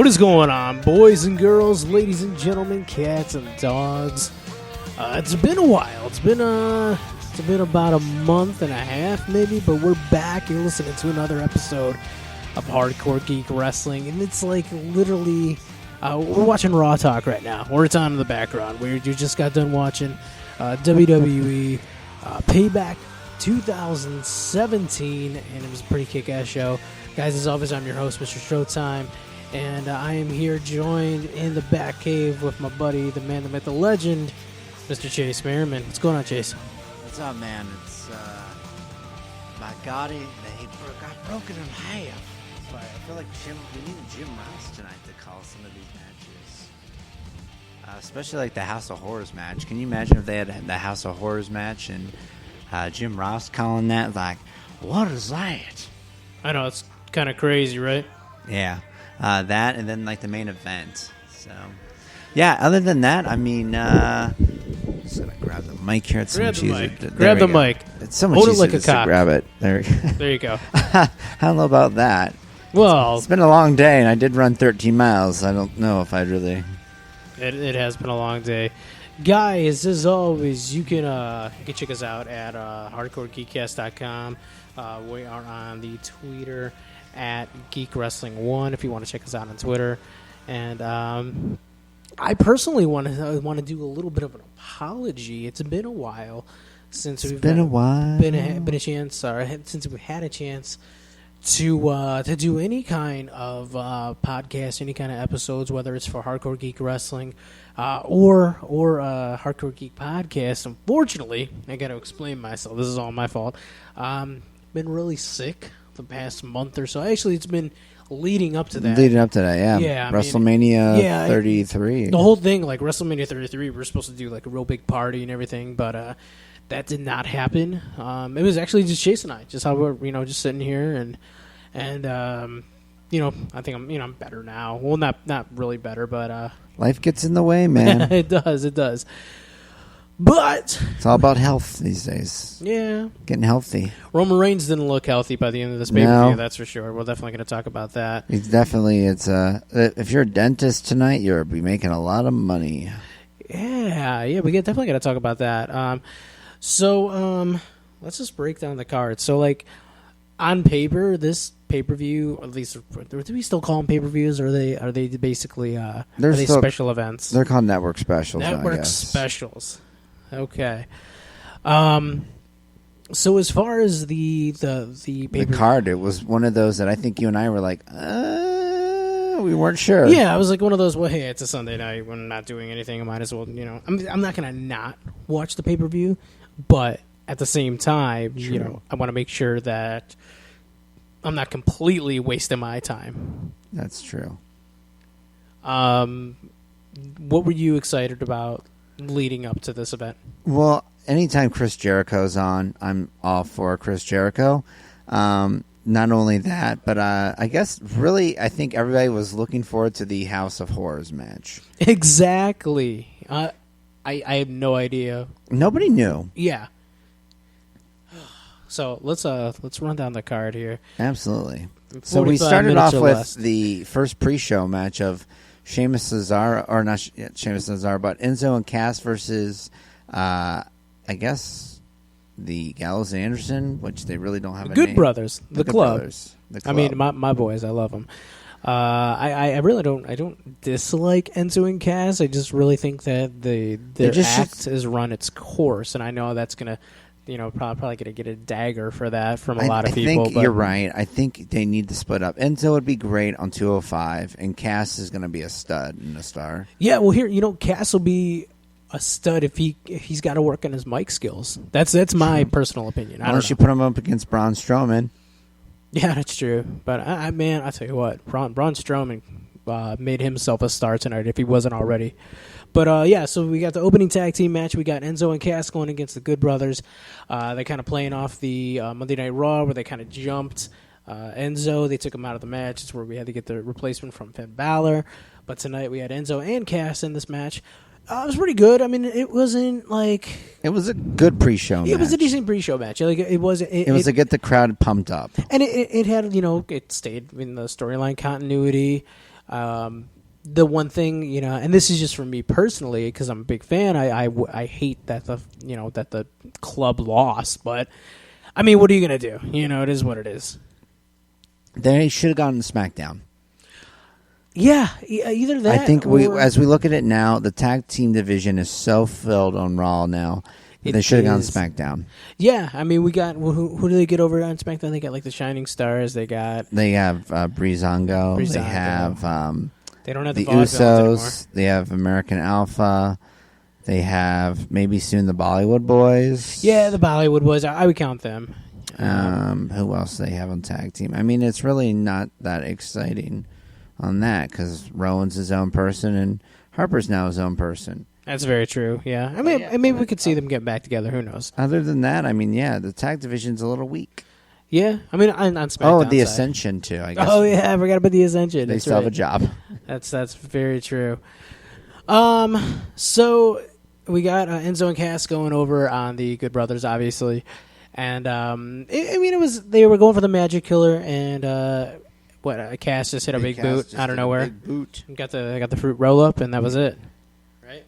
What is going on, boys and girls, ladies and gentlemen, cats and dogs? It's been a while. It's been about a month and a half, maybe, but we're back. You're listening to another episode of Hardcore Geek Wrestling, and it's like literally, we're watching Raw Talk right now, or it's on in the background. You just got done watching WWE Payback 2017, and it was a pretty kick-ass show. Guys, as always, I'm your host, Mr. Showtime, and I am here joined in the back cave with my buddy, the man, the myth, the legend, Mr. Chase Merriman. What's going on, Chase? What's up, man? It's, my God, they got broken in half. So I feel like we need Jim Ross tonight to call some of these matches. Especially like the House of Horrors match. Can you imagine if they had the House of Horrors match and Jim Ross calling that? Like, what is that? I know, it's kind of crazy, right? Yeah. That and then like the main event. So, yeah, other than that, I mean, just gonna grab the mic here. It's grab so the much mic. easier. Grab the mic. It's so much Hold it easier like a just to cock. grab it. There you go. I don't know about that. Well, it's been a long day, and I did run 13 miles. I don't know if I'd really... It has been a long day. Guys, as always, you can check us out at hardcoregeekcast.com. We are on the Twitter at Geek Wrestling 1 if you want to check us out on Twitter. And I personally want to do a little bit of an apology. It's been a while since since we've had a chance to do any kind of podcast, any kind of episodes, whether it's for Hardcore Geek Wrestling or Hardcore Geek Podcast. Unfortunately, I got to explain myself. This is all my fault. Been really sick the past month or so. Actually, it's been leading up to that. Yeah. WrestleMania 33. The whole thing, like WrestleMania 33, we were supposed to do like a real big party and everything, but that did not happen. It was actually just Chase and I, just how we're just sitting here and I think I'm better now. Well, not really better, but life gets in the way, man. It does. But it's all about health these days. Yeah, getting healthy. Roman Reigns didn't look healthy by the end of this pay-per-view, that's for sure. We're definitely going to talk about that. It's if you're a dentist tonight, you'll be making a lot of money. Yeah, we definitely got to talk about that. So let's just break down the card. So, like, on paper, this pay-per-view, at least, do we still call them pay-per-views, or are they basically are they special events? They're called network specials. Network specials. Okay. So as far as the card, it was one of those that I think you and I were like, we weren't sure. Yeah, I was like one of those. Well, hey, it's a Sunday night. We're not doing anything. I might as well, I'm not gonna not watch the pay-per-view, but at the same time, True. I want to make sure that I'm not completely wasting my time. That's true. What were you excited about leading up to this event? Well, anytime Chris Jericho's on, I'm all for Chris Jericho. Not only that, but I guess really I think everybody was looking forward to the House of Horrors match. Exactly. I have no idea. Nobody knew. Yeah. So let's run down the card here. Absolutely. So we started off with the first pre-show match of Sheamus Cesaro, or not Sheamus Cesaro, but Enzo and Cass versus, I guess, the Gallows and Anderson, which they really don't have a Good name. Brothers, the club. Brothers, the I club. mean, my boys, I love them. I really don't dislike Enzo and Cass. I just really think that their act has run its course, and I know that's gonna. Probably going to get a dagger for that from a lot of people. I think you're right. I think they need to split up. Enzo would be great on 205, and Cass is going to be a stud and a star. Yeah, well, here, Cass will be a stud if he's got to work on his mic skills. That's my personal opinion. Unless you put him up against Braun Strowman. Yeah, that's true. But, I tell you what, Braun Strowman made himself a star tonight if he wasn't already. But, so we got the opening tag team match. We got Enzo and Cass going against the Good Brothers. They're kind of playing off the Monday Night Raw where they kind of jumped Enzo. They took him out of the match. It's where we had to get the replacement from Finn Balor. But tonight we had Enzo and Cass in this match. It was pretty good. I mean, it wasn't like... It was a good pre-show match. It was a decent pre-show match. Like it was to get the crowd pumped up. And it had, it stayed in the storyline continuity. The one thing, you know, and this is just for me personally, because I'm a big fan. I hate that the club lost, but I mean, what are you gonna do? You know, it is what it is. They should have gone to SmackDown. Yeah, either that. I think as we look at it now, the tag team division is so filled on Raw now. They should have gone to SmackDown. Yeah, I mean, we got who do they get over on SmackDown? They got like the Shining Stars. They have Breezango. They have they don't have the the Usos anymore. They have American Alpha. They have maybe soon the Bollywood Boys. Yeah, the Bollywood Boys. I would count them. Who else do they have on tag team? I mean, it's really not that exciting on that because Rowan's his own person and Harper's now his own person. That's very true. Yeah, I mean, maybe we could see them get back together. Who knows? Other than that, I mean, yeah, the tag division's a little weak. Yeah, I mean, on SmackDown. Oh, the side. Ascension too. I guess. Oh yeah, I forgot about the Ascension. They still have a job. That's very true. So we got Enzo and Cass going over on the Good Brothers, obviously, and they were going for the Magic Killer, and Cass just hit a big boot out of nowhere. Big boot. Got the fruit roll up, and that was it. Right.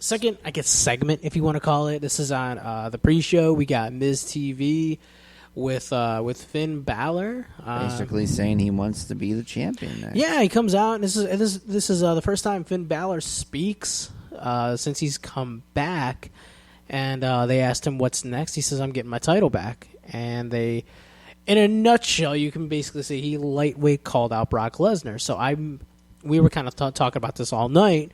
Second, I guess segment, if you want to call it. This is on the pre-show. We got Miz TV with Finn Balor, basically saying he wants to be the champion next. Yeah, he comes out, and this is the first time Finn Balor speaks since he's come back, and they asked him what's next. He says, "I'm getting my title back," and they, in a nutshell, you can basically say he lightweight called out Brock Lesnar. So we were kind of talking about this all night.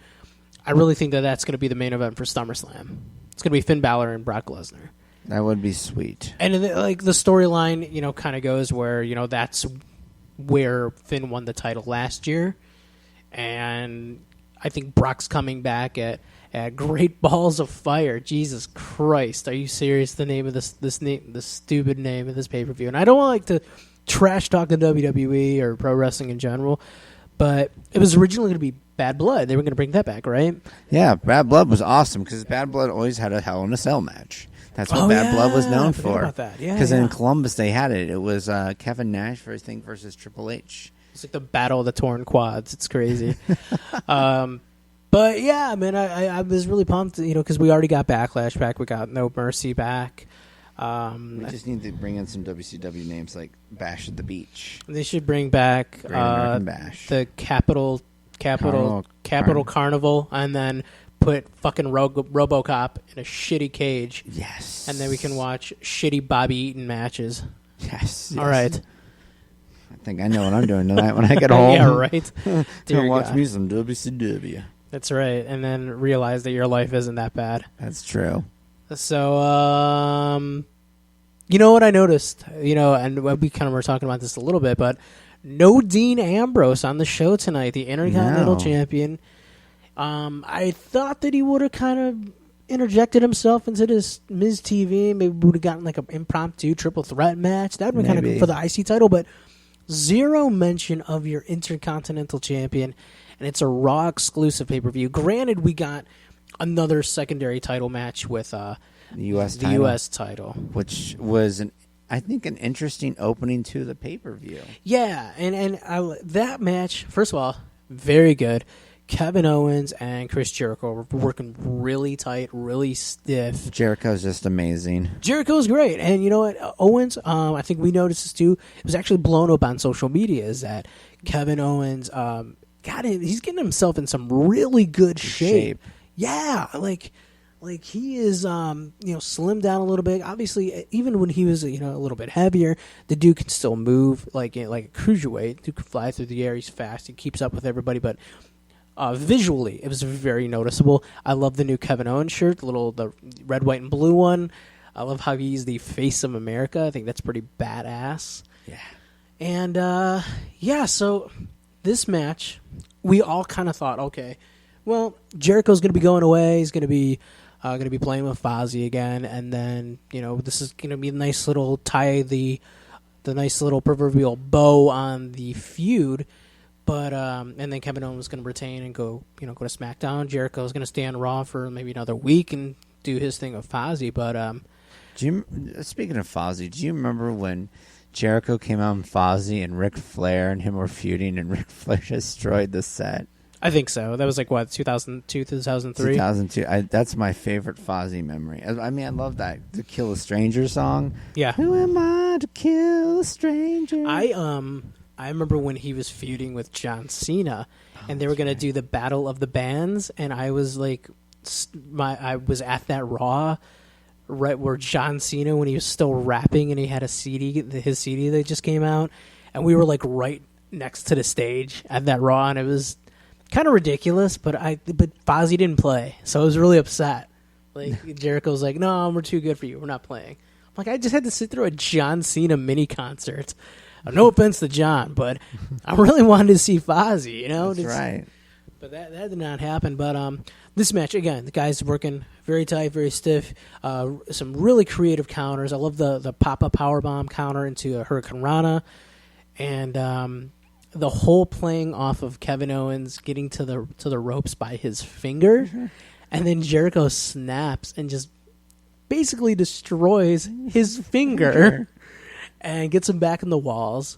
I really think that's going to be the main event for SummerSlam. It's going to be Finn Balor and Brock Lesnar. That would be sweet. And the storyline, kind of goes where, that's where Finn won the title last year. And I think Brock's coming back at Great Balls of Fire. Jesus Christ. Are you serious? The name of the stupid name of this pay-per-view. And I don't like to trash talk the WWE or pro wrestling in general, but it was originally going to be Bad Blood. They were going to bring that back, right? Yeah, Bad Blood was awesome because Bad Blood always had a Hell in a Cell match. That's what Bad Blood was known for. Because in Columbus they had it. It was Kevin Nash versus Triple H. It's like the Battle of the Torn Quads. It's crazy. But yeah, man, I was really pumped, because we already got Backlash back. We got No Mercy back. We just need to bring in some WCW names like Bash at the Beach. They should bring back Bash. The Capital Carnival, and then put fucking RoboCop in a shitty cage. Yes. And then we can watch shitty Bobby Eaton matches. Yes. All right. I think I know what I'm doing tonight when I get home. Yeah, right. Watch me some WCW. That's right. And then realize that your life isn't that bad. That's true. So, you know what I noticed? And we kind of were talking about this a little bit, but no Dean Ambrose on the show tonight, the Intercontinental Champion. I thought that he would have kind of interjected himself into this Miz TV. Maybe would have gotten like an impromptu triple threat match. That would be kind of good for the IC title, but zero mention of your Intercontinental Champion, and it's a Raw exclusive pay-per-view. Granted, we got another secondary title match with the U.S. title, which was I think an interesting opening to the pay-per-view. Yeah, and that match, first of all, very good. Kevin Owens and Chris Jericho were working really tight, really stiff. Jericho's just amazing. Jericho's great. And you know what? Owens, I think we noticed this too, it was actually blown up on social media, is that Kevin Owens, he's getting himself in some really good shape. Yeah, like he is, slimmed down a little bit. Obviously, even when he was, a little bit heavier, the dude can still move like a cruiserweight. The dude can fly through the air. He's fast. He keeps up with everybody. But visually, it was very noticeable. I love the new Kevin Owens shirt, the red, white, and blue one. I love how he's the face of America. I think that's pretty badass. Yeah. And so this match, we all kind of thought, okay, well, Jericho's going to be going away. He's going to be playing with Fozzy again, and then this is going to be a nice little tie the nice little proverbial bow on the feud. But and then Kevin Owens was going to retain and go to SmackDown. Jericho's going to stay on Raw for maybe another week and do his thing with Fozzy. But speaking of Fozzy, do you remember when Jericho came out and Fozzy and Ric Flair and him were feuding, and Ric Flair destroyed the set. I think so. That was like, what, 2002, 2003? 2002. That's my favorite Fozzy memory. I mean, I love that. The Kill a Stranger song. Yeah. Who am I to kill a stranger? I remember when he was feuding with John Cena, and they were going to do the Battle of the Bands, and I was like, I was at that Raw right where John Cena, when he was still rapping and he had a CD, his CD that just came out, and we were like right next to the stage at that Raw, and it was kind of ridiculous, but Fozzy didn't play, so I was really upset. Like, Jericho's like, no, we're too good for you, we're not playing. I'm like, I just had to sit through a John Cena mini concert. No offense to John, but I really wanted to see Fozzy, you know? That's right. But that did not happen. But this match, again, the guys working very tight, very stiff. Some really creative counters. I love the pop-up powerbomb counter into a Hurricane Rana. And the whole playing off of Kevin Owens getting to the ropes by his finger. Mm-hmm. And then Jericho snaps and just basically destroys his finger and gets him back in the walls.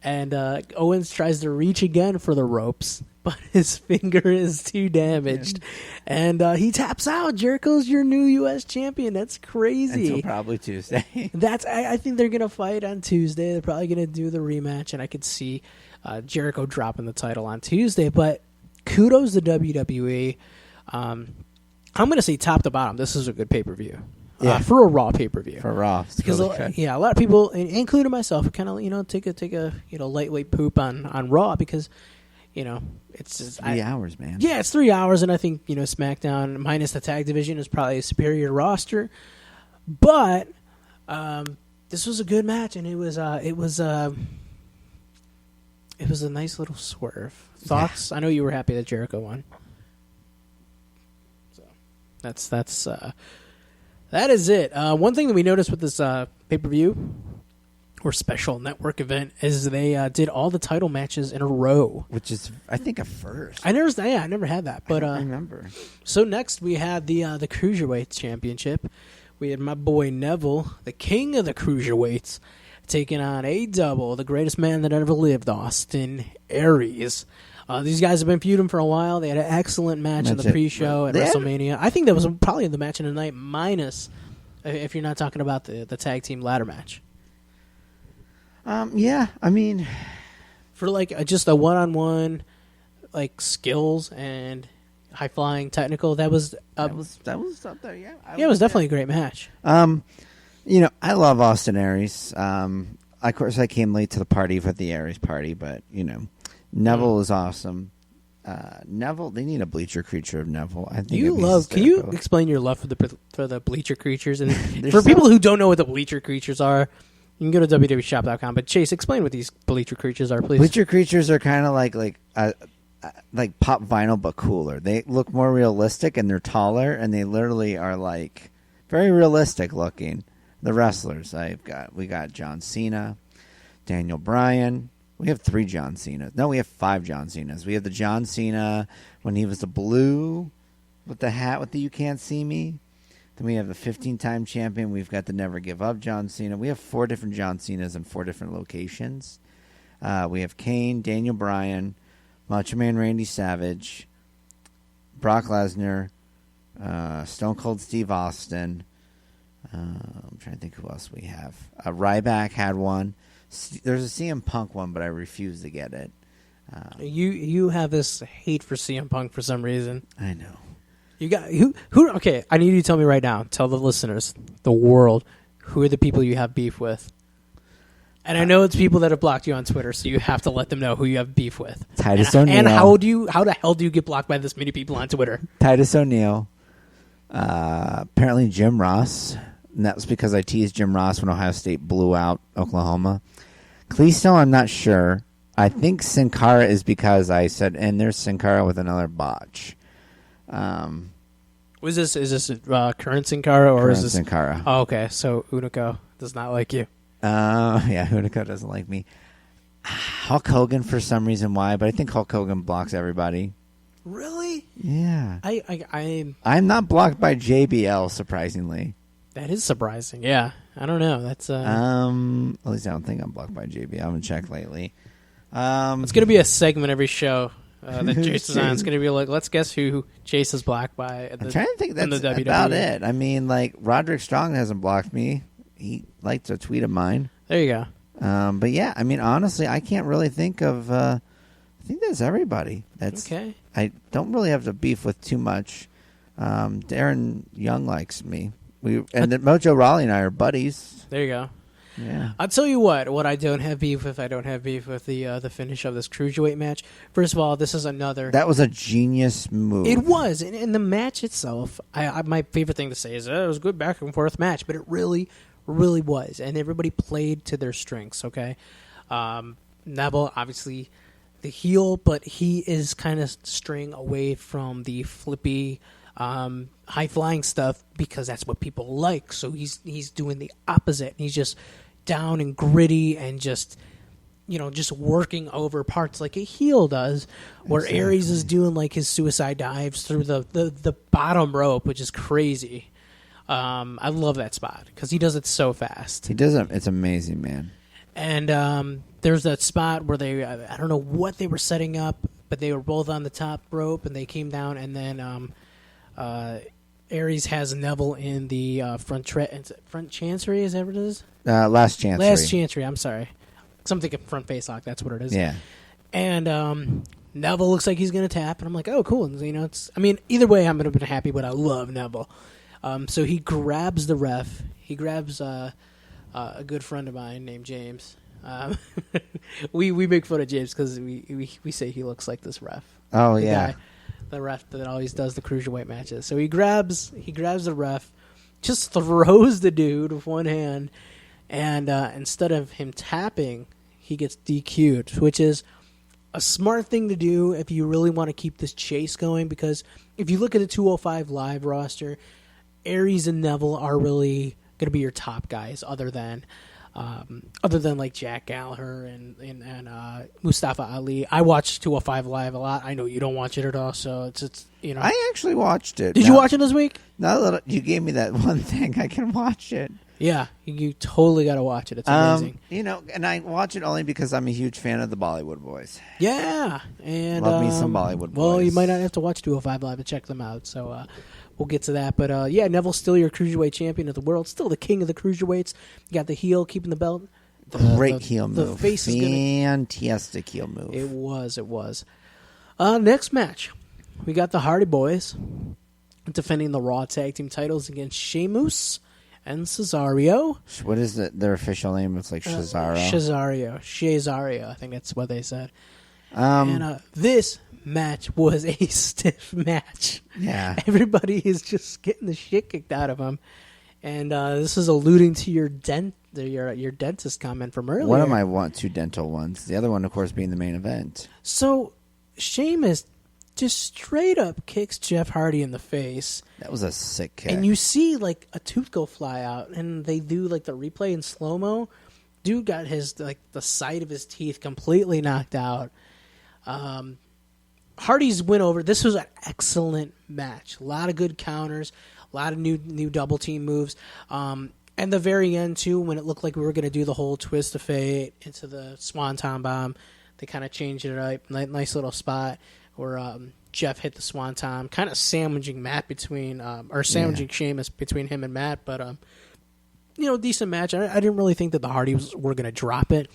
And Owens tries to reach again for the ropes, but his finger is too damaged. And he taps out. Jericho's your new U.S. champion. That's crazy. Until probably Tuesday. I think they're going to fight on Tuesday. They're probably going to do the rematch, and I could see Jericho dropping the title on Tuesday. But kudos to WWE. I'm going to say top to bottom, this is a good pay-per-view. For a Raw pay-per-view. For Raw. Because a lot of people, including myself, kind of take a lightweight poop on Raw because it's just 3 hours, man. Yeah, it's 3 hours, and I think SmackDown minus the tag division is probably a superior roster. But this was a good match, and it was a nice little swerve. Thoughts? Yeah. I know you were happy that Jericho won. So that is it. One thing that we noticed with this pay-per-view or special network event is they did all the title matches in a row, which is, I think, a first. I never had that. But I don't remember. So next we had the Cruiserweight Championship. We had my boy Neville, the king of the Cruiserweights, taking on A-Double, the greatest man that ever lived, Austin Aries. These guys have been feuding for a while. They had an excellent match in the pre-show at WrestleMania. I think that was probably the match of the night, minus if you're not talking about the tag team ladder match. Yeah, I mean, for like just a one-on-one, like skills and high-flying technical, that was up there. Yeah, it was definitely a great match. I love Austin Aries. Of course, I came late to the party for the Aries party, but Neville is awesome. Neville, they need a bleacher creature of Neville. I think Can you explain your love for the bleacher creatures? And for people who don't know what the bleacher creatures are, you can go to www.shop.com. But Chase, explain what these bleacher creatures are, please. Bleacher creatures are kind of like pop vinyl, but cooler. They look more realistic, and they're taller, and they literally are like very realistic looking. The wrestlers we got John Cena, Daniel Bryan. We have 3 John Cenas. No, we have 5 John Cenas. We have the John Cena when he was the blue with the hat with the You Can't See Me. Then we have the 15-time champion. We've got the Never Give Up John Cena. We have 4 different John Cenas in 4 different locations. We have Kane, Daniel Bryan, Macho Man Randy Savage, Brock Lesnar, Stone Cold Steve Austin. I'm trying to think who else we have. Ryback had one. There's a CM Punk one, but I refuse to get it. You have this hate for CM Punk for some reason. I know. You got who? Okay, I need you to tell me right now. Tell the listeners, the world, who are the people you have beef with? And I know it's people that have blocked you on Twitter, so you have to let them know who you have beef with. Titus O'Neil. And how the hell do you get blocked by this many people on Twitter? Titus O'Neil. Apparently Jim Ross. And that was because I teased Jim Ross when Ohio State blew out Oklahoma. Cleesto, I'm not sure. I think Sin Cara is because I said, and there's Sin Cara with another botch. Is this current Sin Cara or is this Sin Cara? Oh, okay. So Hunico does not like you. Yeah, Hunico doesn't like me. Hulk Hogan for some reason why, but I think Hulk Hogan blocks everybody. Really? Yeah. I'm not blocked by JBL, surprisingly. That is surprising, yeah. I don't know. That's At least I don't think I'm blocked by JB. I haven't checked lately. It's going to be a segment every show that Chase is on. It's going to be like, let's guess who Chase is blocked by. I'm trying to think that's about it. I mean, like, Roderick Strong hasn't blocked me. He liked a tweet of mine. There you go. But yeah, I mean, honestly, I can't really think of. I think that's everybody. That's okay. I don't really have to beef with too much. Darren Young likes me. Mojo Rawley and I are buddies. There you go. Yeah. I'll tell you what I don't have beef with. I don't have beef with the finish of this cruiserweight match. First of all, this is another. That was a genius move. It was, and in the match itself, my favorite thing to say is it was a good back and forth match, but it really, really was, and everybody played to their strengths. Okay, Neville obviously the heel, but he is kind of straying away from the flippy, high flying stuff because that's what people like. So he's doing the opposite. He's just down and gritty and just working over parts like a heel does. Where exactly. Aries is doing like his suicide dives through the bottom rope, which is crazy. I love that spot because he does it so fast. He does it. It's amazing, man. And there's that spot where I don't know what they were setting up, but they were both on the top rope and they came down, and then Aries has Neville in the front chancery. Is that what it is? Last chancery. Last chancery. I'm sorry. I'm thinking front face lock. That's what it is. Yeah. And Neville looks like he's going to tap, and I'm like, oh, cool. And, either way, I'm going to be happy, but I love Neville. So he grabs the ref. He grabs a good friend of mine named James. We make fun of James because we say he looks like this ref. Oh, yeah. The ref that always does the cruiserweight matches. So he grabs the ref, just throws the dude with one hand, and instead of him tapping, he gets DQ'd, which is a smart thing to do if you really want to keep this chase going, because if you look at the 205 Live roster, Aries and Neville are really going to be your top guys, other than like Jack Gallagher and Mustafa Ali. I watch 205 Live a lot. I know you don't watch it at all, so it's I actually watched it. Did you watch it this week? Now that you gave me that one thing, I can watch it. Yeah, you totally got to watch it. It's amazing. And I watch it only because I'm a huge fan of the Bollywood Boys. Yeah, and love me some Bollywood Boys. Well, you might not have to watch 205 Live to check them out. So we'll get to that. But yeah, Neville's still your cruiserweight champion of the world, still the king of the cruiserweights. You got the heel keeping the belt. Great heel move. The face fantastic heel move. It was. Next match, we got the Hardy Boys defending the Raw Tag Team titles against Sheamus and Cesaro. What is their official name? It's like Cesaro. Cesario. I think that's what they said. And this match was a stiff match. Yeah. Everybody is just getting the shit kicked out of them. And this is alluding to your dentist comment from earlier. One of my two dental ones. The other one, of course, being the main event. So Sheamus just straight up kicks Jeff Hardy in the face. That was a sick kick. And you see like a tooth go fly out, and they do like the replay in slow-mo. Dude got the side of his teeth completely knocked out. Hardy's win over. This was an excellent match. A lot of good counters, a lot of new double team moves. And the very end too, when it looked like we were going to do the whole twist of fate into the Swanton bomb, they kind of changed it up. Nice little spot where Jeff hit the Swanton, kind of sandwiching Sheamus between him and Matt. But decent match. I didn't really think that the Hardys were going to drop it.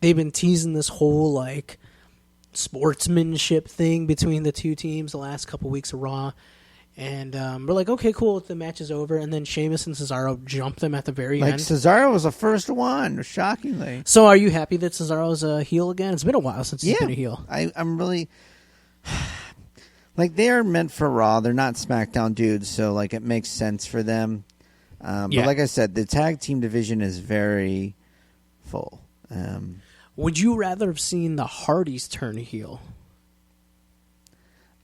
They've been teasing this whole like sportsmanship thing between the two teams the last couple weeks of Raw. And we're like, okay, cool, the match is over. And then Sheamus and Cesaro jump them at the very end. Cesaro was the first one, shockingly. So are you happy that Cesaro's a heel again? It's been a while since he's been a heel. I'm really... they're meant for Raw. They're not SmackDown dudes, so it makes sense for them. But like I said, the tag team division is very full. Would you rather have seen the Hardys turn heel?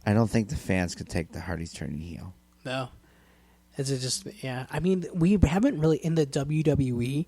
I don't think the fans could take the Hardys turning heel. No. Is it just, yeah. I mean, we haven't really, in the WWE,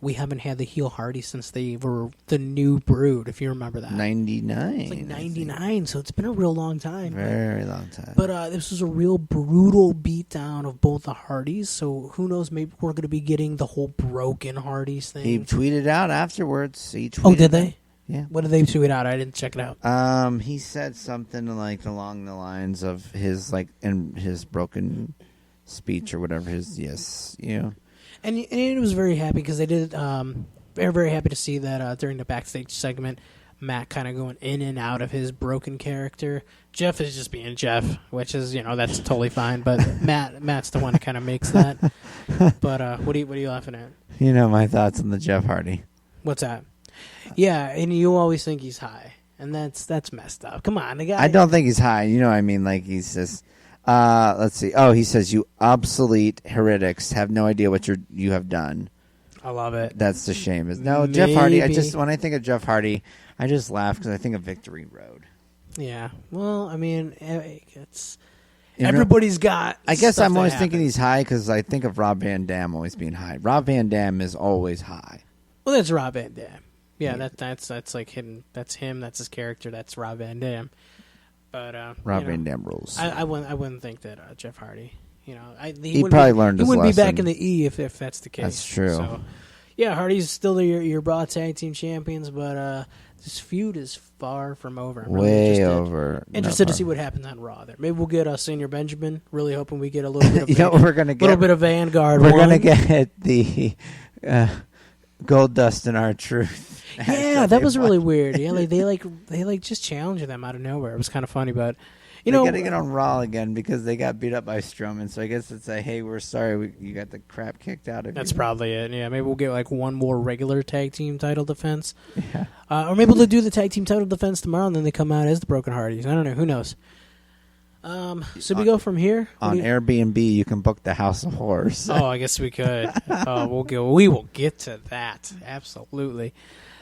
we haven't had the heel Hardy since they were the New Brood, if you remember that. 99. It's like 99, so it's been a real long time. Very long time. But this was a real brutal beatdown of both the Hardys, so who knows, maybe we're going to be getting the whole broken Hardys thing. He tweeted out afterwards. Oh, did they? Yeah. What did they tweet out? I didn't check it out. He said something like along the lines of his in his broken speech or whatever. And it was very happy because they did. They were very happy to see that during the backstage segment, Matt kind of going in and out of his broken character. Jeff is just being Jeff, which is that's totally fine. But Matt's the one that kind of makes that. But what are you laughing at? My thoughts on the Jeff Hardy. What's that? Yeah, and you always think he's high, and that's messed up. Come on, the guy. I don't think he's high. Like he's just. Let's see. Oh, he says, "You obsolete heretics have no idea what you have done." I love it. That's the shame. No, Jeff Hardy. When I think of Jeff Hardy, I just laugh because I think of Victory Road. Yeah. Well, I mean, it's everybody's got. I guess I'm always thinking he's high because I think of Rob Van Dam always being high. Rob Van Dam is always high. Well, that's Rob Van Dam. Yeah, that's like hidden. That's him. That's his character. That's Rob Van Dam. But Rob Van Dam rules. I wouldn't think that Jeff Hardy. He probably learned his lesson. He wouldn't be back in the E if that's the case. That's true. So, yeah, Hardy's still your Raw Tag Team Champions, but this feud is far from over. I'm Way over. Interested to see what happens on Raw there. Maybe we'll get Senior Benjamin. Really hoping we get a little bit of we're gonna get a little bit of Vanguard. We're gonna get the Gold Dust and R-Truth. Yeah, that was really weird. Yeah, they just challenged them out of nowhere. It was kind of funny, but they gotta get on Raw again because they got beat up by Strowman. So I guess it's hey, we're sorry, you got the crap kicked out of you. That's probably it. Yeah, maybe we'll get one more regular tag team title defense. Yeah, or maybe they'll do the tag team title defense tomorrow, and then they come out as the Broken Hardys. I don't know. Who knows? So we go from here on Airbnb. You can book the House of Horrors. Oh, I guess we could. We will get to that. Absolutely.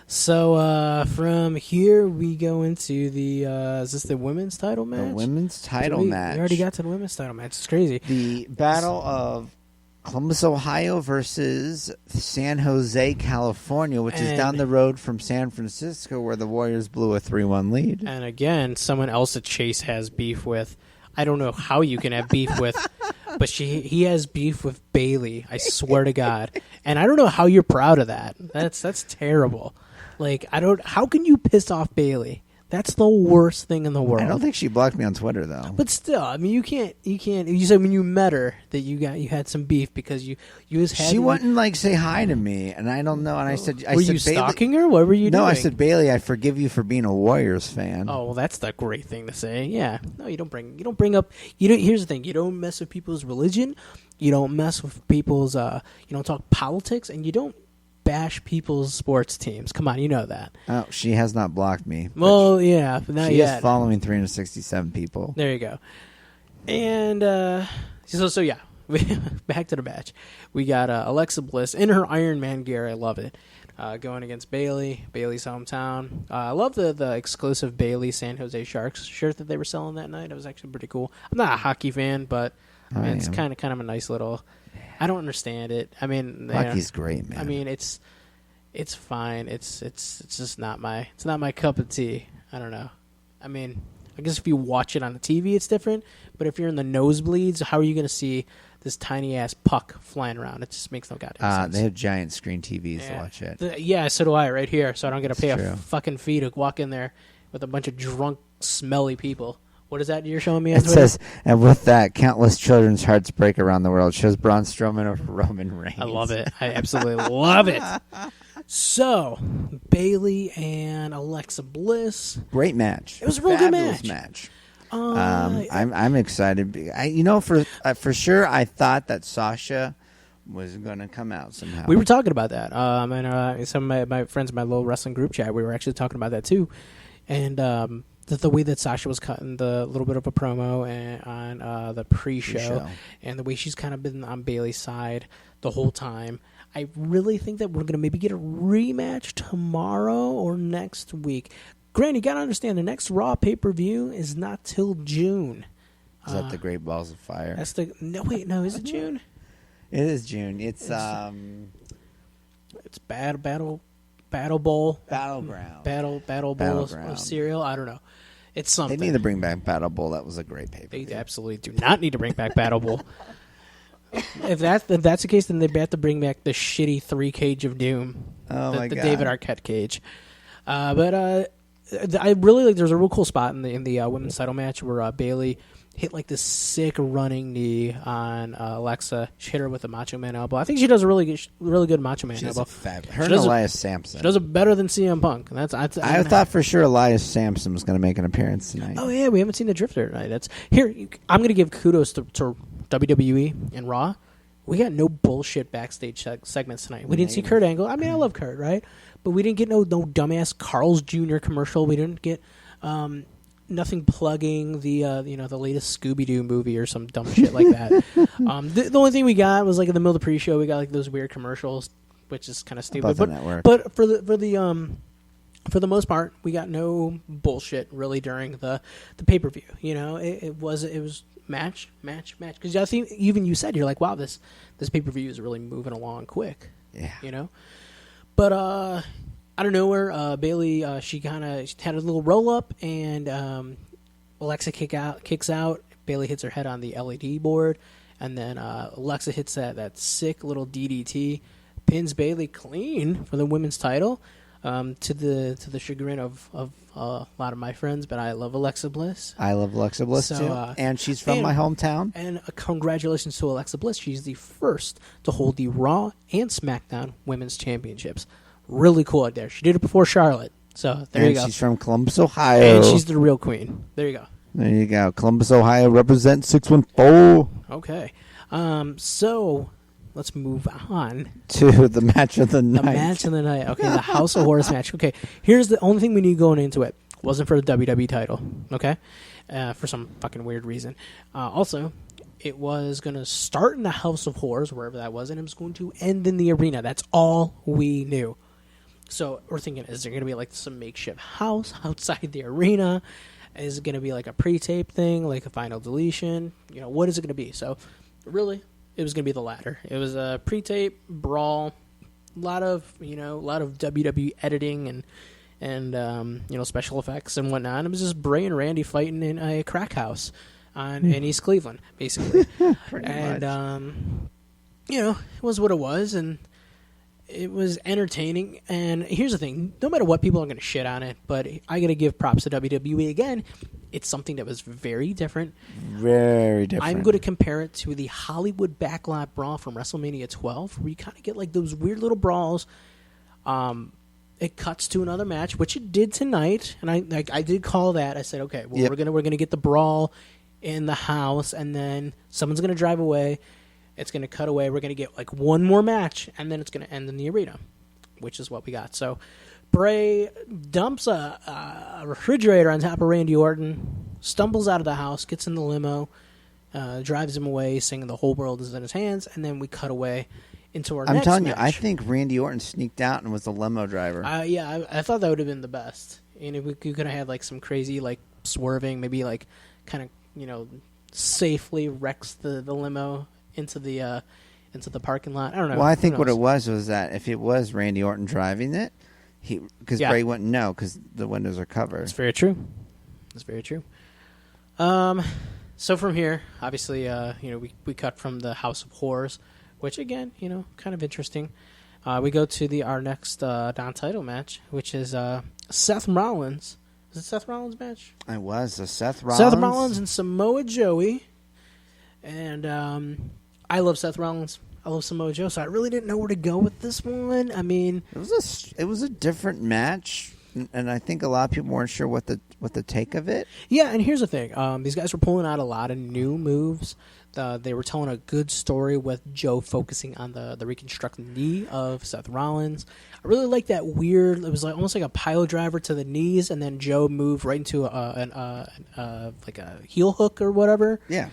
So from here we go into the is this the women's title match? The women's title match. We already got to the women's title match. It's crazy. The Battle of Columbus, Ohio versus San Jose, California, which is down the road from San Francisco, where the Warriors blew a 3-1 lead. And again, someone else that Chase has beef with. I don't know how you can have beef with, but he has beef with Bayley. I swear to God, and I don't know how you're proud of that. That's terrible. How can you piss off Bayley? That's the worst thing in the world. I don't think she blocked me on Twitter though. But still, I mean, you can't. You said when you met her that you had some beef because you just had. She wouldn't say hi to me, and I don't know. And I said, were you stalking her? What were you doing? No, I said, Bayley, I forgive you for being a Warriors fan. Oh, well, that's the great thing to say. Yeah, no, you don't bring up. Here's the thing: you don't mess with people's religion, you don't mess with people's. You don't talk politics, and you don't bash people's sports teams. Come on, you know that. Oh, she has not blocked me. Well, yeah, but not she yet. is following 367 people. There you go. And so yeah, back to the match. We got Alexa Bliss in her Iron Man gear. I love it. Going against Bayley's hometown. I love the exclusive Bayley San Jose Sharks shirt that they were selling that night. It was actually pretty cool. I'm not a hockey fan, but it's kind of a nice little. I don't understand it. I mean, hockey's great, man. I mean, it's fine. It's just not my cup of tea. I don't know. I mean, I guess if you watch it on the TV, it's different. But if you're in the nosebleeds, how are you going to see this tiny ass puck flying around? It just makes no goddamn sense. They have giant screen TVs to watch it. Yeah, so do I right here. So I don't get to pay a fucking fee to walk in there with a bunch of drunk, smelly people. What is that you're showing me on Twitter? It says, and with that, countless children's hearts break around the world. It shows Braun Strowman over Roman Reigns. I love it. I absolutely love it. So, Bayley and Alexa Bliss. Great match. It was a real good match. I'm excited. For sure, I thought that Sasha was going to come out somehow. We were talking about that. And some of my friends in my little wrestling group chat, we were actually talking about that too. And the way that Sasha was cutting the little bit of a promo on the pre-show, and the way she's kind of been on Bayley's side the whole time. I really think that we're going to maybe get a rematch tomorrow or next week. Grant, you got to understand, the next Raw pay-per-view is not till June. Is that the Great Balls of Fire? No, is it June? It is June. It's It's battle bowl. Battleground. Battle bowl Battleground. of cereal. I don't know. It's something. They need to bring back Battle Bowl. That was a great paper. They absolutely do not need to bring back Battle Bowl. If that's the case, then they have to bring back the shitty 3 Cage of Doom. Oh my the God. David Arquette cage. But I really like. There's a real cool spot in the women's title match where Bayley hit like this sick running knee on Alexa. She hit her with a Macho Man elbow. I think she does a really good Macho Man elbow. Her and Elias Sampson. She does it better than CM Punk. And I thought for sure Elias Sampson was going to make an appearance tonight. Oh yeah, we haven't seen the Drifter tonight. I'm going to give kudos to WWE and Raw. We got no bullshit backstage segments tonight. We didn't see Kurt Angle. I mean, I love Kurt, right? But we didn't get no dumbass Carl's Jr. commercial. We didn't get nothing plugging the latest Scooby Doo movie or some dumb shit like that. The only thing we got was like in the middle of the pre-show, we got like those weird commercials, which is kind of stupid. But for the most part, we got no bullshit really during the pay-per-view. You know, it was match. Because I think even you said, you're like, wow, this pay-per-view is really moving along quick. Yeah. You know? But out of nowhere, Bayley, she had a little roll-up, and Alexa kicks out. Bayley hits her head on the LED board, and then Alexa hits that sick little DDT, pins Bayley clean for the women's title. To the chagrin of a lot of my friends, but I love Alexa Bliss. I love Alexa Bliss too, and she's from my hometown. And congratulations to Alexa Bliss. She's the first to hold the Raw and SmackDown Women's Championships. Really cool out there. She did it before Charlotte, so there you go. She's from Columbus, Ohio, and she's the real queen. There you go. There you go. Columbus, Ohio represents 614. Okay, so. Let's move on to the match of the night. The match of the night. Okay, the House of Horrors match. Okay, here's the only thing we need going into it. Wasn't for the WWE title, okay? For some fucking weird reason. Also, it was going to start in the House of Horrors, wherever that was, and it was going to end in the arena. That's all we knew. So we're thinking, is there going to be like some makeshift house outside the arena? Is it going to be like a pre-tape thing, like a final deletion? You know, what is it going to be? So, really... it was going to be the latter. It was a pre-tape brawl, a lot of WWE editing and special effects and whatnot. It was just Bray and Randy fighting in a crack house in East Cleveland, basically. Pretty much. It was what it was, and it was entertaining. And here's the thing: no matter what, people are going to shit on it, but I got to give props to WWE again. It's something that was very different. Very different. I'm going to compare it to the Hollywood Backlot Brawl from WrestleMania 12, where you kind of get like those weird little brawls. It cuts to another match, which it did tonight, and I did call that. I said, okay, well, we're gonna get the brawl in the house, and then someone's gonna drive away. It's gonna cut away. We're gonna get like one more match, and then it's gonna end in the arena, which is what we got. So. Bray dumps a refrigerator on top of Randy Orton, stumbles out of the house, gets in the limo, drives him away, singing "The Whole World Is in His Hands," and then we cut away into our next match. I'm telling you, I think Randy Orton sneaked out and was the limo driver. I thought that would have been the best. And we could have had like some crazy like swerving, maybe like kind of safely wrecks the limo into the parking lot. I don't know. Well, I think what it was that if it was Randy Orton driving it. Because Bray wouldn't know because the windows are covered. That's very true. So from here, obviously, we cut from the House of Horrors, which again, kind of interesting. We go to our next non-title match, which is Seth Rollins. Is it Seth Rollins' match? It was a Seth Rollins. Seth Rollins and Samoa Joe. And I love Seth Rollins. I love Samoa Joe, so I really didn't know where to go with this one. I mean, it was a different match, and I think a lot of people weren't sure what the take of it. Yeah, and here's the thing: these guys were pulling out a lot of new moves. They were telling a good story with Joe focusing on the reconstructed knee of Seth Rollins. I really like that weird. It was like almost like a pile driver to the knees, and then Joe moved right into like a heel hook or whatever. Yeah,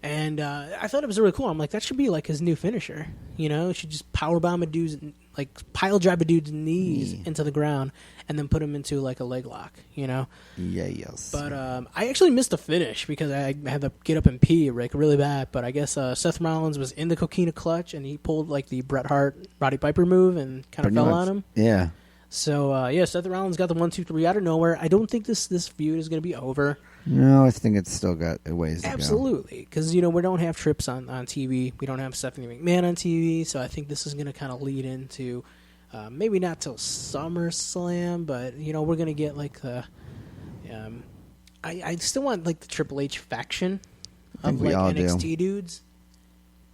and I thought it was really cool. I'm like, that should be like his new finisher. Should just powerbomb a dude's like pile drive a dude's knees into the ground and then put him into like a leg lock, you know? Yeah, yes. But I actually missed the finish because I had to get up and pee like really bad. But I guess Seth Rollins was in the coquina clutch and he pulled like the Bret Hart Roddy Piper move and kind of fell on him. Yeah. So Seth Rollins got the 1-2-3 out of nowhere. I don't think this feud is going to be over. No, I think it's still got a ways to go. Absolutely, because we don't have trips on TV. We don't have Stephanie McMahon on TV, so I think this is going to kind of lead into maybe not till SummerSlam, but we're going to get like the. I still want like the Triple H faction of like NXT dudes.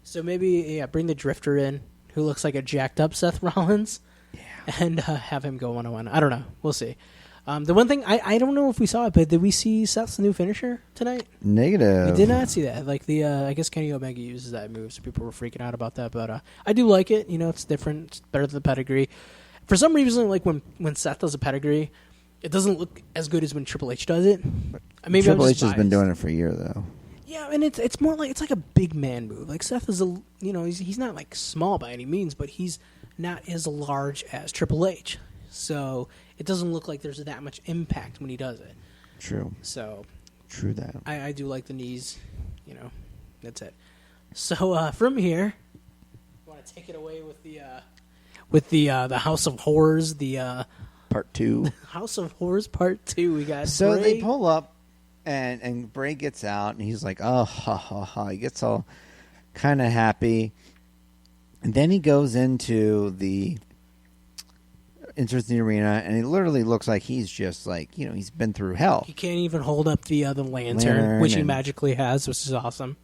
So maybe bring the Drifter in, who looks like a jacked up Seth Rollins. And have him go 1-on-1. I don't know. We'll see. The one thing, I don't know if we saw it, but did we see Seth's new finisher tonight? Negative. We did not see that. Like I guess Kenny Omega uses that move, so people were freaking out about that. But I do like it. It's different. It's better than the pedigree. For some reason, like when Seth does a pedigree, it doesn't look as good as when Triple H does it. Maybe Triple H has been doing it for a year, though. Yeah, and it's more like it's like a big man move. Like Seth is he's not like small by any means, but he's not as large as Triple H. So it doesn't look like there's that much impact when he does it. True. So true that. I do like the knees. That's it. So from here, you want to take it away with the House of Horrors, the Part 2. House of Horrors Part 2. We got so Bray. They pull up, and Bray gets out, and he's like, oh, ha, ha, ha. He gets all kind of happy. And then he goes into the arena, and it literally looks like he's just like, he's been through hell. He can't even hold up the lantern, which he magically has, which is awesome.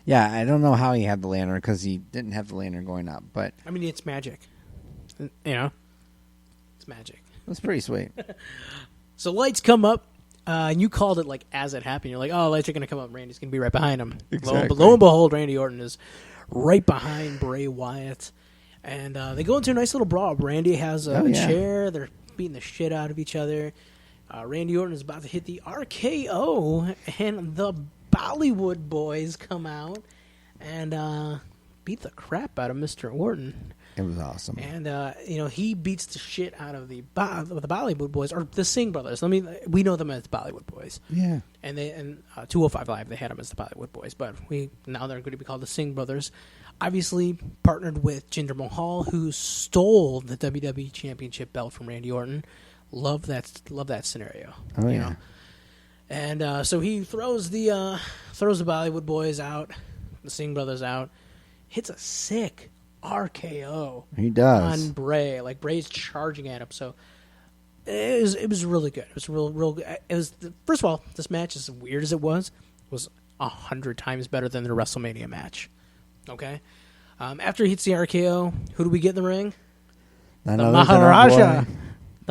Yeah, I don't know how he had the lantern because he didn't have the lantern going up. But I mean, it's magic. It's magic. That's pretty sweet. So lights come up. And you called it like as it happened. You're like, oh, lights are going to come up. Randy's going to be right behind him. Exactly. Lo and behold, Randy Orton is right behind Bray Wyatt. And they go into a nice little brawl. Randy has a chair. They're beating the shit out of each other. Randy Orton is about to hit the RKO. And the Bollywood boys come out and beat the crap out of Mr. Orton. It was awesome. And, he beats the shit out of the Bollywood boys, or the Singh brothers. We know them as the Bollywood boys. Yeah. And 205 Live, they had them as the Bollywood boys, but now they're going to be called the Singh brothers. Obviously partnered with Jinder Mahal, who stole the WWE Championship belt from Randy Orton. Love that scenario. Oh, yeah. And so he throws the Bollywood boys out, the Singh brothers out, hits a sick RKO. He does on Bray. Like Bray's charging at him. So it was really good. It was real good. It was first of all, this match, as weird as it was 100 times better than the WrestleMania match. Okay, after he hits the RKO, who do we get in the ring? The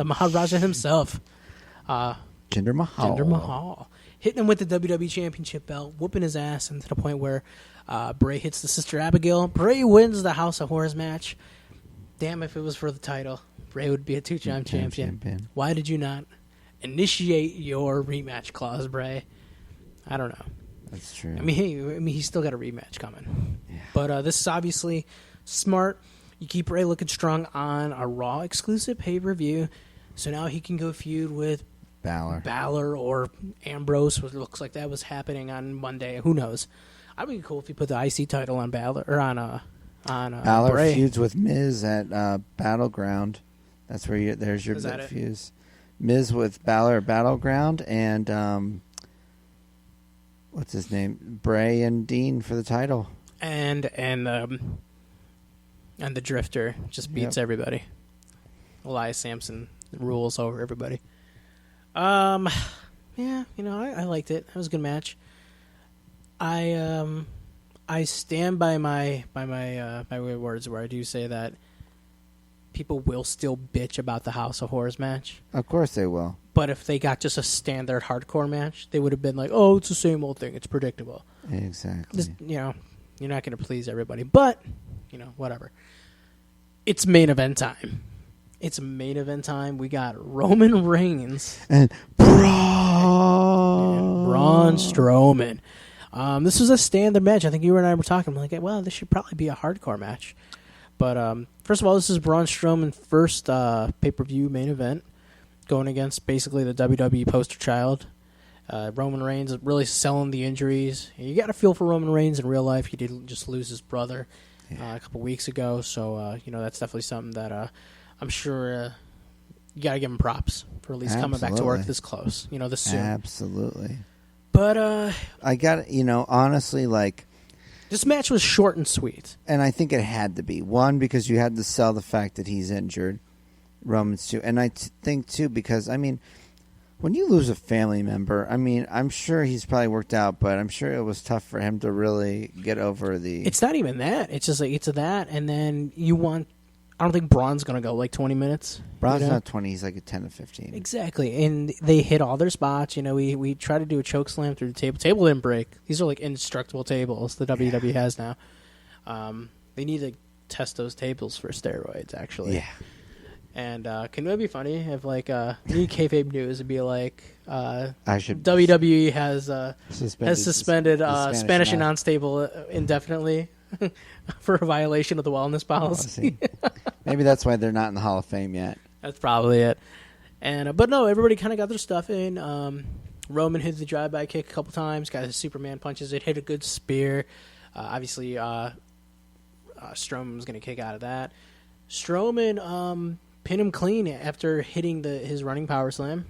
Maharaja himself, Jinder Mahal. hitting him with the WWE Championship belt, whooping his ass, and to the point where Bray hits the Sister Abigail. Bray wins the House of Horrors match. Damn, if it was for the title, Bray would be a two-time champion. Why did you not initiate your rematch clause, Bray? I don't know. That's true. I mean, he's still got a rematch coming. Yeah. But this is obviously smart. You keep Bray looking strong on a Raw exclusive pay-per-view, so now he can go feud with Balor or Ambrose, which looks like that was happening on Monday. Who knows? I'd be cool if you put the IC title on Balor or on Balor Bray. feuds with Miz at Battleground. That's where there's your big fuse. Miz with Balor at Battleground, and what's his name? Bray and Dean for the title. And the Drifter just beats everybody. Elias Sampson rules over everybody. Yeah, I liked it. It was a good match. I stand by my words where I do say that people will still bitch about the House of Horrors match. Of course they will. But if they got just a standard hardcore match, they would have been like, "Oh, it's the same old thing. It's predictable." Exactly. Just, you're not going to please everybody, but whatever. It's main event time. We got Roman Reigns and Braun Strowman. This was a standard match. I think you and I were talking. I'm like, well, this should probably be a hardcore match. But first of all, this is Braun Strowman's first pay-per-view main event, going against basically the WWE poster child. Roman Reigns is really selling the injuries. You got to feel for Roman Reigns in real life. He did just lose his brother a couple weeks ago, so that's definitely something that I'm sure you got to give him props for at least coming back to work this close, this soon. Absolutely. But I got honestly, like, this match was short and sweet, and I think it had to be one because you had to sell the fact that he's injured, Roman's too, and I think too because when you lose a family member, I'm sure he's probably worked out, but I'm sure it was tough for him to really get over the. It's not even that. It's just like it's that, and then you want. I don't think Braun's going to go like 20 minutes. Braun's not 20. He's like a 10 to 15. Exactly. And they hit all their spots. We tried to do a choke slam through the table. Table didn't break. These are like indestructible tables the WWE has now. They need to test those tables for steroids, actually. Yeah. And can it be funny if like me kayfabe news would be like WWE has suspended Spanish announce table indefinitely for a violation of the wellness policy. Maybe that's why they're not in the Hall of Fame yet. That's probably it. And but no, everybody kind of got their stuff in. Roman hit the drive-by kick a couple times. Got his Superman punches. It hit a good spear. Obviously, Strowman was going to kick out of that. Strowman pinned him clean after hitting his running power slam.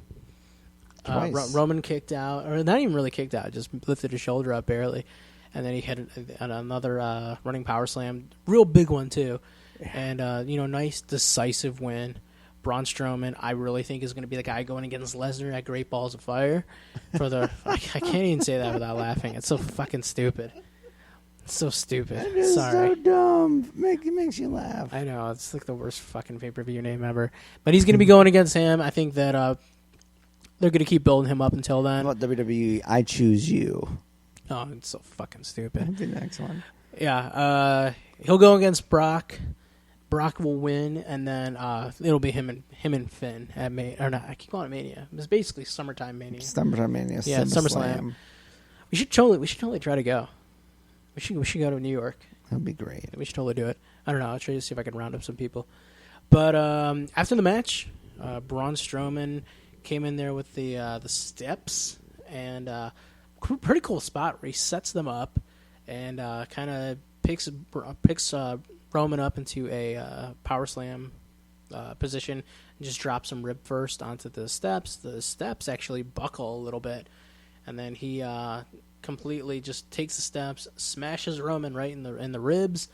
Roman kicked out, or not even really kicked out, just lifted his shoulder up barely. And then he hit another running power slam, real big one too. And nice decisive win. Braun Strowman, I really think is going to be the guy going against Lesnar at Great Balls of Fire for the. I can't even say that without laughing. It's so fucking stupid. It's so stupid. It is Sorry. so dumb. It makes you laugh. I know it's like the worst fucking pay-per-view name ever. But he's going to be going against him. I think that they're going to keep building him up until then. How about WWE? I choose you. Oh, it's so fucking stupid. That'll be the next one. Yeah, he'll go against Brock. Brock will win, and then it'll be him and Finn at I keep calling it Mania. It's basically Summertime Mania. Summertime Mania. Yeah, SummerSlam. We should totally try to go. We should go to New York. That'd be great. We should totally do it. I don't know. I'll try to see if I can round up some people. But after the match, Braun Strowman came in there with the steps and. Pretty cool spot where he sets them up and kind of picks Roman up into a power slam position and just drops him rib first onto the steps. The steps actually buckle a little bit, and then he completely just takes the steps, smashes Roman right in the ribs,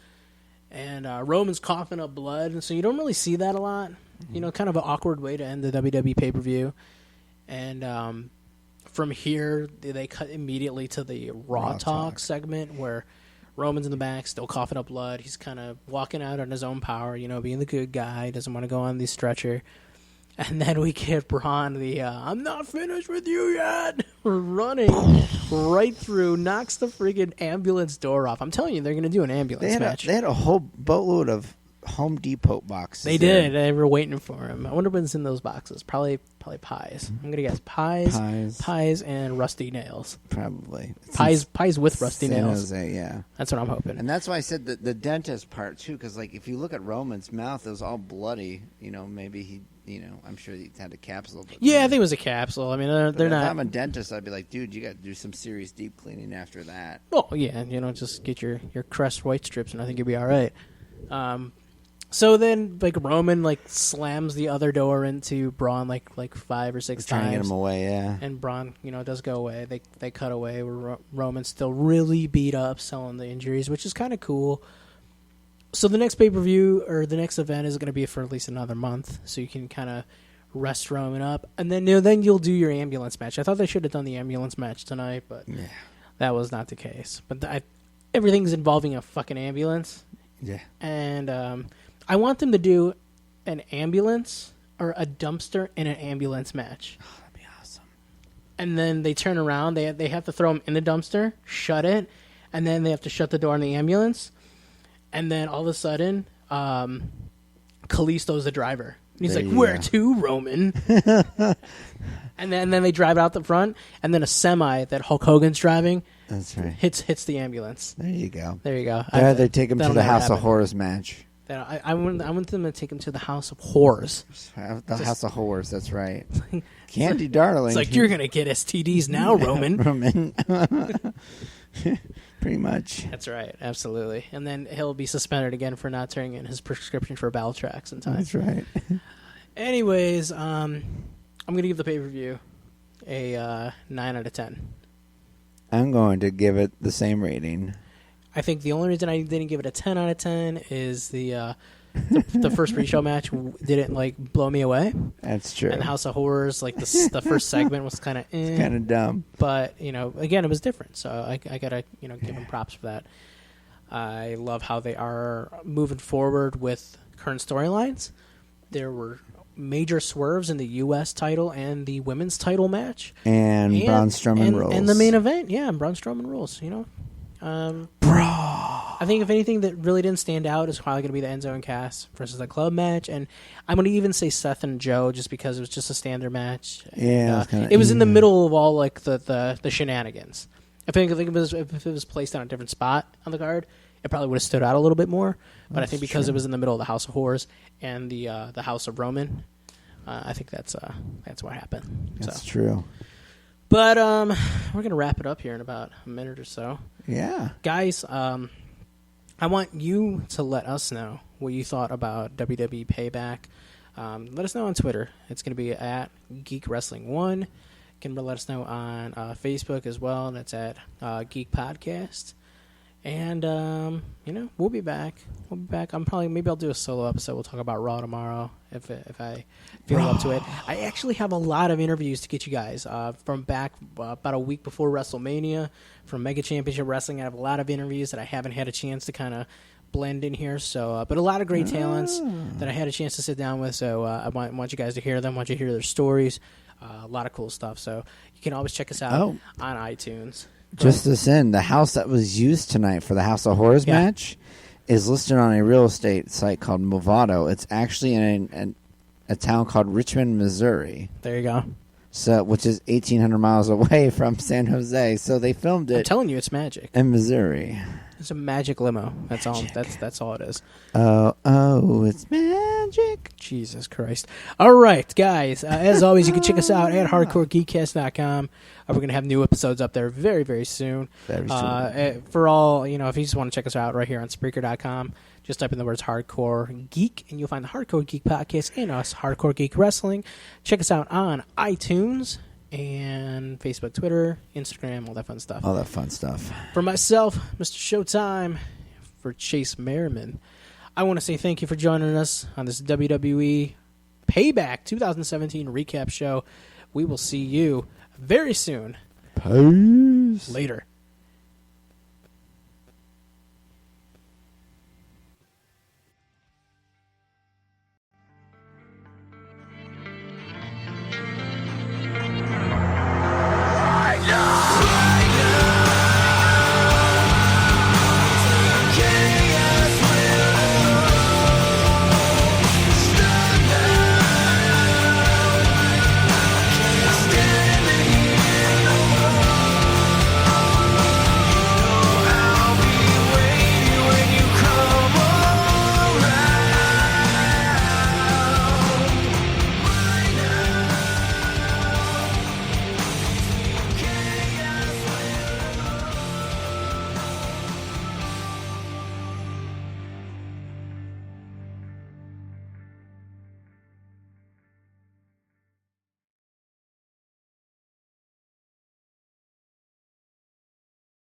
and Roman's coughing up blood. So you don't really see that a lot. Mm-hmm. Kind of an awkward way to end the WWE pay-per-view. And from here, they cut immediately to the Raw Talk segment where Roman's in the back, still coughing up blood. He's kind of walking out on his own power, being the good guy. Doesn't want to go on the stretcher. And then we get Braun, I'm not finished with you yet, running right through, knocks the freaking ambulance door off. I'm telling you, they're going to do an ambulance match. They had a whole boatload of Home Depot boxes. They did. They were waiting for him. I wonder what's in those boxes. Probably pies. I'm gonna guess pies, and rusty nails. Probably pies with rusty nails. Jose, yeah, that's what I'm hoping. And that's why I said the dentist part too, because like if you look at Roman's mouth, it was all bloody. Maybe he, I'm sure he had a capsule. But yeah, I think it was a capsule. I mean, they're not. If I'm a dentist, I'd be like, dude, you got to do some serious deep cleaning after that. Oh yeah, just get your Crest white strips, and I think you'll be all right. So then, Roman slams the other door into Braun like 5 or 6 times, trying to get him away. Yeah, and Braun does go away. They cut away. Roman's still really beat up, selling the injuries, which is kind of cool. So the next pay-per-view or the next event is going to be for at least another month, so you can kind of rest Roman up, and then you'll do your ambulance match. I thought they should have done the ambulance match tonight, but that was not the case. But everything's involving a fucking ambulance. Yeah, and I want them to do an ambulance or a dumpster in an ambulance match. Oh, that'd be awesome. And then they turn around. They have to throw him in the dumpster, shut it, and then they have to shut the door on the ambulance. And then all of a sudden, Kalisto's the driver. And he's like, "Where to, Roman?" and then they drive out the front, and then a semi that Hulk Hogan's driving. That's right. Hits the ambulance. There you go. There you go. They take him to the House of Horrors match. I want them to take him to the House of Horrors. House of Horrors, that's right. Candy darling. It's like, you're going to get STDs now, Roman. Roman. Pretty much. That's right, absolutely. And then he'll be suspended again for not turning in his prescription for Valtrex in time. That's right. Anyways, I'm going to give the pay-per-view a 9 out of 10. I'm going to give it the same rating. I think the only reason I didn't give it a 10 out of 10 is the first pre-show match didn't blow me away. That's true. And the House of Horrors, the first segment was kind of It's kind of dumb. But, again, it was different. So I got to, give them props for that. I love how they are moving forward with current storylines. There were major swerves in the U.S. title and the women's title match. And Braun Strowman rules. And the main event, yeah, and Braun Strowman rules, I think if anything that really didn't stand out is probably going to be the Enzo and Cass versus the club match, and I'm going to even say Seth and Joe just because it was just a standard match. Yeah, it was in the middle of all the shenanigans. If it was placed on a different spot on the card, it probably would have stood out a little bit more. But I think because it was in the middle of the House of Horrors and the House of Roman, I think that's what happened. That's true. But we're gonna wrap it up here in about a minute or so. Yeah, guys. I want you to let us know what you thought about WWE Payback. Let us know on Twitter. It's going to be at Geek Wrestling 1. You can let us know on Facebook as well. That's at Geek Podcast. And, we'll be back. Maybe I'll do a solo episode. We'll talk about Raw tomorrow if I feel up to it. I actually have a lot of interviews to get you guys from back about a week before WrestleMania from Mega Championship Wrestling. I have a lot of interviews that I haven't had a chance to kind of blend in here. So, but a lot of great talents that I had a chance to sit down with. So I want you guys to hear them. I want you to hear their stories. A lot of cool stuff. So you can always check us out on iTunes. Just this in, the house that was used tonight for the House of Horrors match is listed on a real estate site called Movado. It's actually in a town called Richmond, Missouri. There you go. So, which is 1,800 miles away from San Jose. So they filmed it. I'm telling you, it's magic. In Missouri. It's a magic limo. That's all. That's all it is. Oh, it's magic. Jesus Christ. All right, guys. As always, you can check us out at hardcoregeekcast.com. We're going to have new episodes up there very, very soon. Very soon. For all, if you just want to check us out right here on Spreaker.com, just type in the words Hardcore Geek, and you'll find the Hardcore Geek Podcast and us, Hardcore Geek Wrestling. Check us out on iTunes and Facebook, Twitter, Instagram, all that fun stuff. All that fun stuff. For myself, Mr. Showtime, for Chase Merriman, I want to say thank you for joining us on this WWE Payback 2017 recap show. We will see you very soon. Peace. Later.